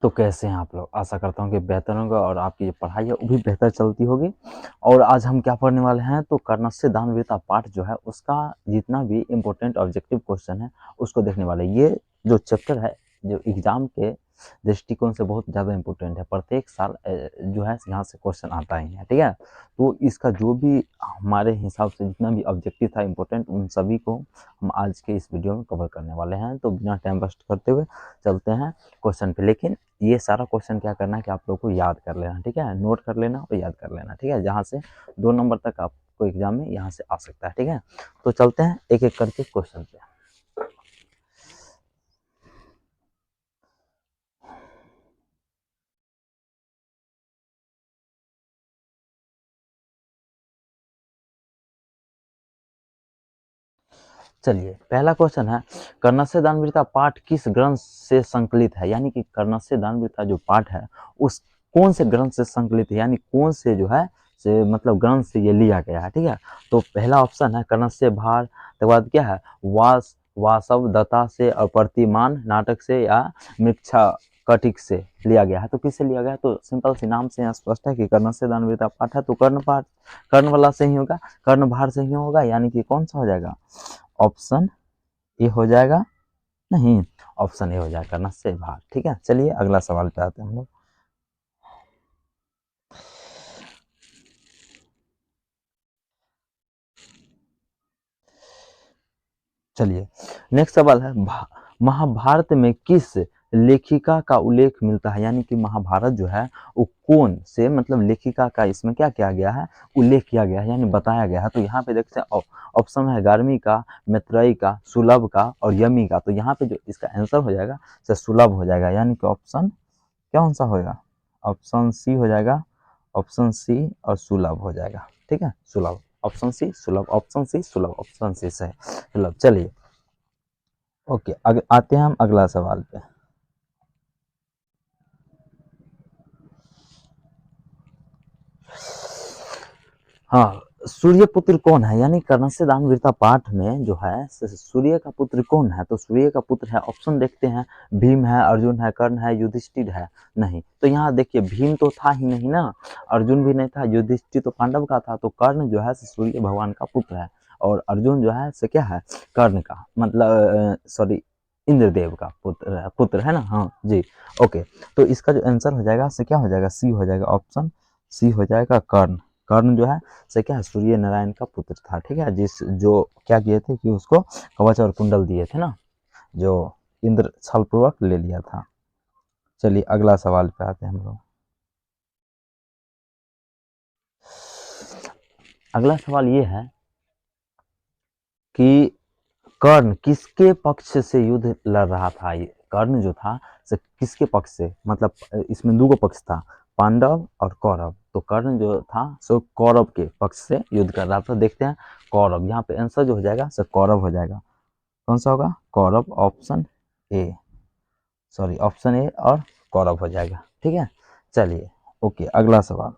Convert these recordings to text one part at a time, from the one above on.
तो कैसे हैं आप लोग? आशा करता हूँ कि बेहतर होंगे और आपकी जो पढ़ाई है वो भी बेहतर चलती होगी। और आज हम क्या पढ़ने वाले हैं, तो कर्णस्य दानवीरता पाठ जो है उसका जितना भी इम्पोर्टेंट ऑब्जेक्टिव क्वेश्चन है उसको देखने वाले हैं। ये जो चैप्टर है जो एग्जाम के दृष्टिकोण से बहुत ज़्यादा इम्पोर्टेंट है। प्रत्येक साल जो है यहाँ से क्वेश्चन आता ही है, ठीक है। तो इसका जो भी हमारे हिसाब से जितना भी ऑब्जेक्टिव था इम्पोर्टेंट, उन सभी को हम आज के इस वीडियो में कवर करने वाले हैं। तो बिना टाइम वेस्ट करते हुए चलते हैं क्वेश्चन पे। लेकिन ये सारा क्वेश्चन क्या करना है कि आप लोग को याद कर लेना, ठीक है। नोट कर लेना और याद कर लेना, ठीक है। जहाँ से 2 नंबर तक आपको एग्जाम में यहाँ से आ सकता है, ठीक है। तो चलते हैं एक एक करके क्वेश्चन पे। चलिए पहला क्वेश्चन है, कर्णस्य दानवीरता पाठ किस ग्रंथ से संकलित है। यानी कि कर्णस्य दानवीरता जो पाठ है उस कौन से ग्रंथ से संकलित है, यानी कौन से जो है से मतलब ग्रंथ से ये लिया गया है, ठीक है। तो पहला ऑप्शन है कर्णस्य भार, उसके बाद क्या है वासव दत्ता से और प्रतिमान नाटक से या मृक्षा कटिक से लिया गया है। तो किससे लिया गया है, तो सिंपल सी नाम से स्पष्ट है कि कर्णस्य दानवीरता पाठ है तो कर्ण पाठ कर्ण वाला से ही होगा, कर्ण भार से ही होगा। यानी कि कौन सा हो जाएगा, ऑप्शन ए हो जाएगा, नहीं ऑप्शन ए हो जाएगा नस्य भार, ठीक है। चलिए अगला सवाल पे आते हैं हम लोग। चलिए नेक्स्ट सवाल है, महाभारत में किस लेखिका का उल्लेख मिलता है। यानी कि महाभारत जो है वो कौन से मतलब लेखिका का इसमें क्या किया गया है, उल्लेख किया गया है यानी बताया गया है। तो यहाँ पे देखते हैं ऑप्शन है गार्मी का, मैत्रेयी का, सुलभ का और यमी का। तो यहाँ पे जो इसका आंसर हो जाएगा से सुलभ हो जाएगा। यानी कि ऑप्शन क्या कौन सा होगा, ऑप्शन सी हो जाएगा, ऑप्शन सी और सुलभ हो जाएगा, ठीक है। सुलभ, ऑप्शन सी सुलभ, ऑप्शन सी सुलभ, ऑप्शन सी से सुलभ। चलिए ओके आते हैं हम अगला सवाल पे। हाँ, सूर्यपुत्र कौन है। यानी कर्णस्य दानवीरता पाठ में जो है सूर्य का पुत्र कौन है। तो सूर्य का पुत्र है, ऑप्शन देखते हैं, भीम है, अर्जुन है, कर्ण है, युधिष्ठिर है। नहीं, तो यहाँ देखिए भीम तो था ही नहीं ना, अर्जुन भी नहीं था, युधिष्ठिर तो पांडव का था। तो कर्ण जो है सूर्य भगवान का पुत्र है और अर्जुन जो है से क्या है, कर्ण का मतलब सॉरी इंद्रदेव का पुत्र है ना। हाँ जी ओके। तो इसका जो आंसर हो जाएगा से क्या हो जाएगा, सी हो जाएगा, ऑप्शन सी हो जाएगा कर्ण। कर्ण जो है से क्या है, सूर्य नारायण का पुत्र था, ठीक है। जिस जो क्या किए थे कि उसको कवच और कुंडल दिए थे ना, जो इंद्र छल पूर्वक ले लिया था। चलिए अगला सवाल पे आते हैं हम लोग। अगला सवाल ये है कि कर्ण किसके पक्ष से युद्ध लड़ रहा था। ये कर्ण जो था से किसके पक्ष से, मतलब इसमें दो पक्ष था, पांडव और कौरव। तो कर्ण जो था सो कौरव के पक्ष से युद्ध कर रहा था। देखते हैं कौरव, यहाँ पे आंसर जो हो जाएगा सो कौरव हो जाएगा। कौन सा होगा, Kaurav, option A, sorry option A और कौरव हो जाएगा, ठीक है। चलिए ओके अगला सवाल।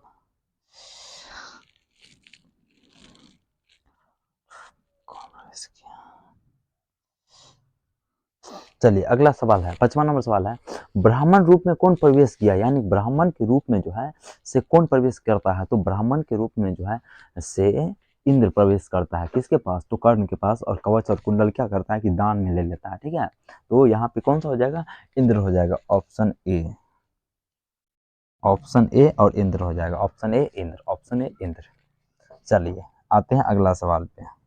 चलिए अगला सवाल है, 55 नंबर सवाल है, ब्राह्मण रूप में कौन प्रवेश किया। यानी ब्राह्मण के रूप में जो है से कौन प्रवेश करता है। तो ब्राह्मण के रूप में जो है से इंद्र प्रवेश करता है, किसके पास, तो कर्ण के पास। और कवच और कुंडल क्या करता है कि दान में ले लेता है, ठीक है। तो यहाँ पे कौन सा हो जाएगा, इंद्र हो जाएगा, ऑप्शन ए, ऑप्शन ए और इंद्र हो जाएगा, option A Indra, option A Indra. चलिए आते हैं अगला सवाल पे।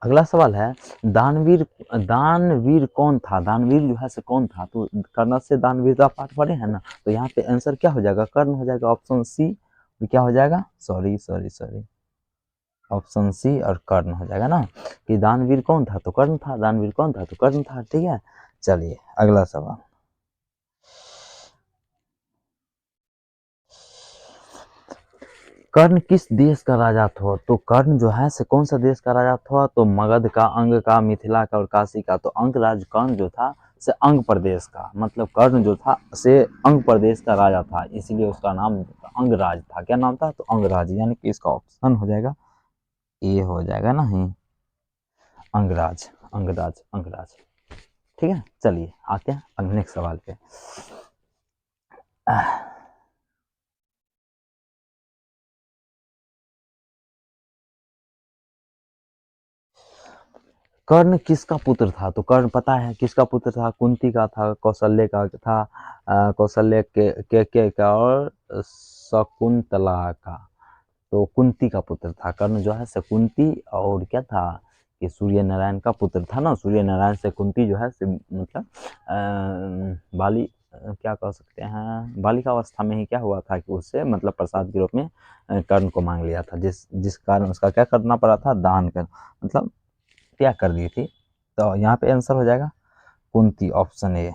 अगला सवाल है, दानवीर दानवीर कौन था। दानवीर जो है से कौन था। तो कर्ण से दानवीरता पाठ पढ़े हैं ना, तो यहाँ पे आंसर क्या हो जाएगा, कर्ण हो जाएगा, ऑप्शन सी। क्या हो जाएगा, sorry sorry sorry, option C और कर्ण हो जाएगा ना। कि दानवीर कौन था, तो कर्ण था, दानवीर कौन था, तो कर्ण था, ठीक है। चलिए अगला सवाल। कर्ण किस देश का राजा था। तो कर्ण जो है से कौन सा देश का राजा था, तो मगध का, अंग का, मिथिला का और काशी का। तो अंगराज कर्ण जो था से अंग प्रदेश का, मतलब कर्ण जो था से अंग प्रदेश का राजा था, इसलिए उसका नाम अंगराज था। क्या नाम था, तो अंगराज। यानी कि इसका ऑप्शन हो जाएगा ए हो जाएगा ना, ही अंगराज, अंगराज, अंगराज। ठीक है, चलिए आते हैं नेक्स्ट सवाल पे। कर्ण किसका पुत्र था? तो कर्ण पता है किसका पुत्र था? कुंती का था, कौशल्य का था, कौशल्य के का और शकुंतला का। तो कुंती का पुत्र था कर्ण जो है, से कुंती और क्या था कि सूर्य नारायण का पुत्र था ना। सूर्य नारायण से कुंती जो है से मतलब बाली क्या कह सकते हैं, बालिका अवस्था में ही क्या हुआ था कि उससे मतलब प्रसाद के रूप में कर्ण को मांग लिया था, जिस जिस कारण उसका क्या करना पड़ा था, दान कर मतलब त्याग कर दी थी। तो यहाँ पे आंसर हो जाएगा कुंती, ऑप्शन ए,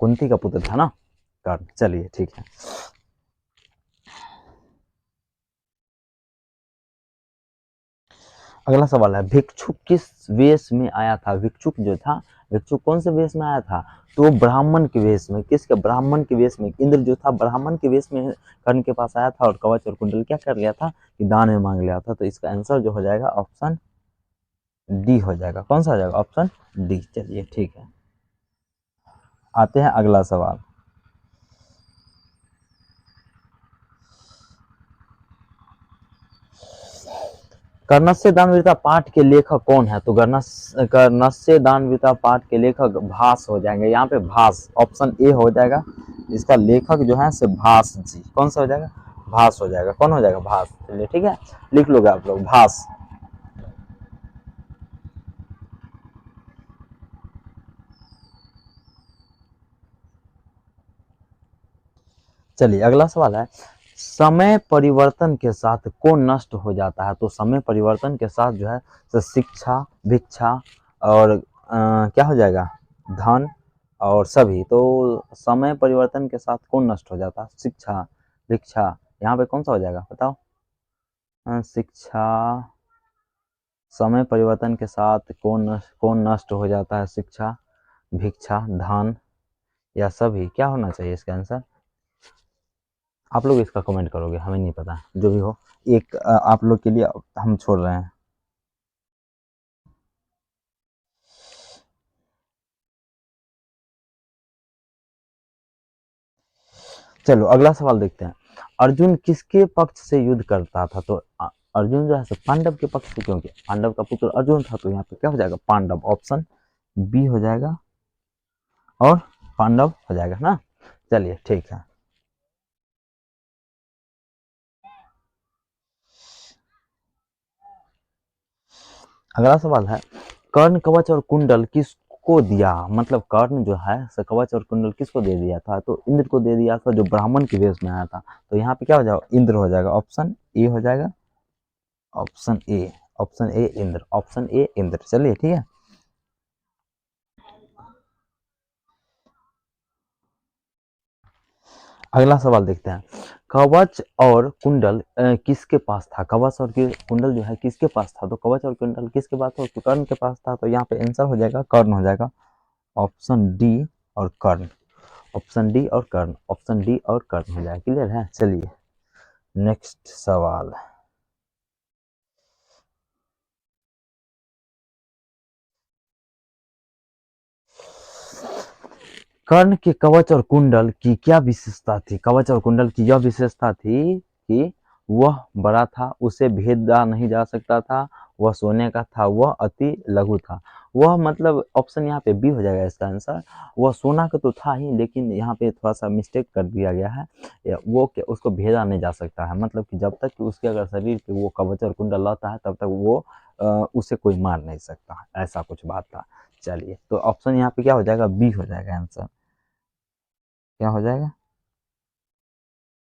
कुंती का पुत्र था ना कर्ण। चलिए ठीक है। अगला सवाल है, भिक्षुक किस वेश में आया था? भिक्षुक जो था, भिक्षुक कौन से वेश में आया था? तो ब्राह्मण के वेश में। किसके? ब्राह्मण के वेश में। इंद्र जो था ब्राह्मण के वेश में कर्ण के पास आया था और कवच और कुंडल क्या कर लिया था कि दान में मांग लिया था। तो इसका आंसर जो हो जाएगा ऑप्शन डी हो जाएगा। कौन सा हो जाएगा? Option D. चलिए ठीक है, आते हैं अगला सवाल। कर्णस्य दानवीरता पाठ के लेखक कौन है? तो कर्णस्य दानवीरता पाठ के लेखक भास हो जाएंगे। यहाँ पे भास, ऑप्शन ए हो जाएगा। इसका लेखक जो है से भास जी। कौन सा हो जाएगा? भास हो जाएगा। कौन हो जाएगा? भास। चलिए ठीक है, लिख लोगे आप लोग भास। चलिए अगला सवाल है, समय परिवर्तन के साथ कौन नष्ट हो जाता है? तो समय परिवर्तन के साथ जो है तो शिक्षा, भिक्षा और क्या हो जाएगा, धन और सभी। तो समय परिवर्तन के साथ कौन नष्ट हो जाता है? शिक्षा, भिक्षा। यहाँ पे कौन सा हो जाएगा बताओ? शिक्षा, समय परिवर्तन के साथ कौन नष्ट हो जाता है? शिक्षा, भिक्षा, धन या सभी? क्या होना चाहिए इसका आंसर? आप लोग इसका कमेंट करोगे, हमें नहीं पता, जो भी हो। एक आप लोग के लिए हम छोड़ रहे हैं। चलो अगला सवाल देखते हैं। अर्जुन किसके पक्ष से युद्ध करता था? तो अर्जुन जो है पांडव के पक्ष से, क्योंकि पांडव का पुत्र अर्जुन था। तो यहाँ पे क्या हो जाएगा? पांडव, ऑप्शन बी हो जाएगा और पांडव हो जाएगा ना। चलिए ठीक है, अगला सवाल है, कर्ण कवच और कुंडल किसको दिया? मतलब कर्ण जो है कवच और कुंडल किसको दे दिया था? तो इंद्र को दे दिया था, जो ब्राह्मण के वेश में आया था। तो यहाँ पे क्या हो जाएगा? इंद्र हो जाएगा। ऑप्शन ए हो जाएगा, option A, option A Indra, option A Indra. चलिए ठीक है, अगला सवाल देखते हैं। कवच और कुंडल किसके पास था? कवच और कुंडल जो है किसके पास था? तो कवच और कुंडल किसके पास था? तो कर्ण के पास था। तो यहाँ पे आंसर हो जाएगा कर्ण हो जाएगा, ऑप्शन डी और कर्ण, ऑप्शन डी और कर्ण, ऑप्शन डी और कर्ण हो जाएगा। क्लियर है? चलिए नेक्स्ट सवाल। कर्ण के कवच और कुंडल की क्या विशेषता थी? कवच और कुंडल की यह विशेषता थी कि वह बड़ा था, उसे भेदा नहीं जा सकता था, वह सोने का था, वह अति लघु था। वह मतलब ऑप्शन यहाँ पे बी हो जाएगा इसका आंसर। वह सोना का तो था ही, लेकिन यहाँ पे थोड़ा सा मिस्टेक कर दिया गया है। वो उसको भेदा नहीं जा सकता है, मतलब कि जब तक कि उसके अगर शरीर पे वो कवच और कुंडल रहता है तब तक वो उसे कोई मार नहीं सकता, ऐसा कुछ बात था। चलिए तो ऑप्शन यहाँ पे क्या हो जाएगा? बी हो जाएगा आंसर। क्या हो जाएगा?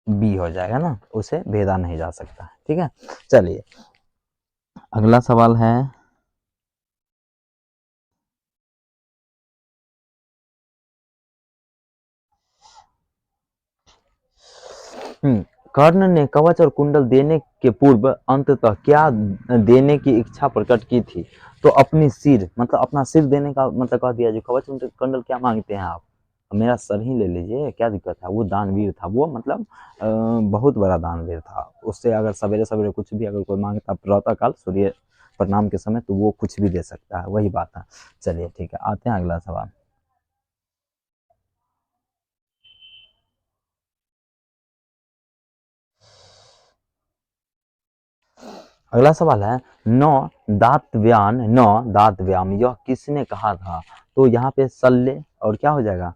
बी हो जाएगा ना, उसे भेदा नहीं जा सकता। ठीक है, चलिए अगला सवाल है, कर्ण ने कवच और कुंडल देने के पूर्व अंततः क्या देने की इच्छा प्रकट की थी? तो अपनी सिर, मतलब अपना सिर देने का मतलब कह दिया। जो कवच कुंडल क्या मांगते हैं आप? मेरा सर ही ले लीजिए, क्या दिक्कत है, वो दानवीर था, वो मतलब बहुत बड़ा दानवीर था। उससे अगर सवेरे-सवेरे कुछ भी अगर कोई माँगता प्रातः काल सूर्य प्रणाम के समय, तो वो कुछ भी दे सकता है, वही बात है। चलिए ठीक है, आते हैं अगला सवाल। अगला सवाल है, नौ दांत व्याम यह किसने कहा था? तो यहाँ पे सल्ले और क्या हो जाएगा,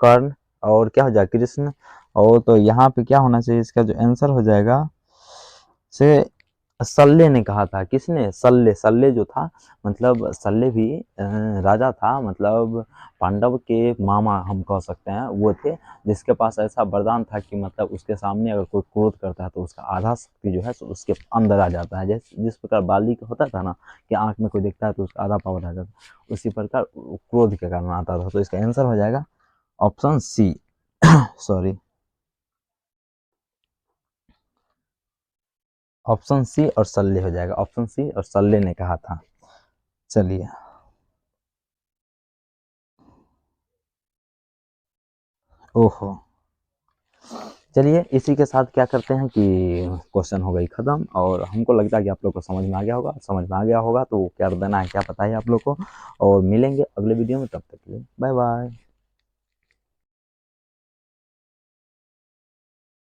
कर्ण, और क्या हो जाएगा, कृष्ण। और तो यहाँ पे क्या होना चाहिए, इसका जो आंसर हो जाएगा से सल्ले ने कहा था। किसने? सल्ले। सल्ले जो था, मतलब सल्ले भी राजा था, मतलब पांडव के मामा हम कह सकते हैं, वो थे जिसके पास ऐसा वरदान था कि मतलब उसके सामने अगर कोई क्रोध करता है तो उसका आधा शक्ति जो है सो उसके अंदर आ जाता है। जैसे जिस प्रकार बाली का होता था ना कि आंख में कोई देखता है तो उसका आधा पावर आ जाता है, उसी प्रकार क्रोध के कारण आता था। तो इसका आंसर हो जाएगा option C. Sorry, option C और सल्ले हो जाएगा, ऑप्शन सी और सल्ले ने कहा था। चलिए, ओहो, चलिए इसी के साथ क्या करते हैं कि क्वेश्चन हो गई खत्म, और हमको लगता है कि आप लोग को समझ में आ गया होगा। समझ में आ गया होगा तो क्या देना है क्या पता है आप लोग को, और मिलेंगे अगले वीडियो में, तब तक के लिए बाय बाय।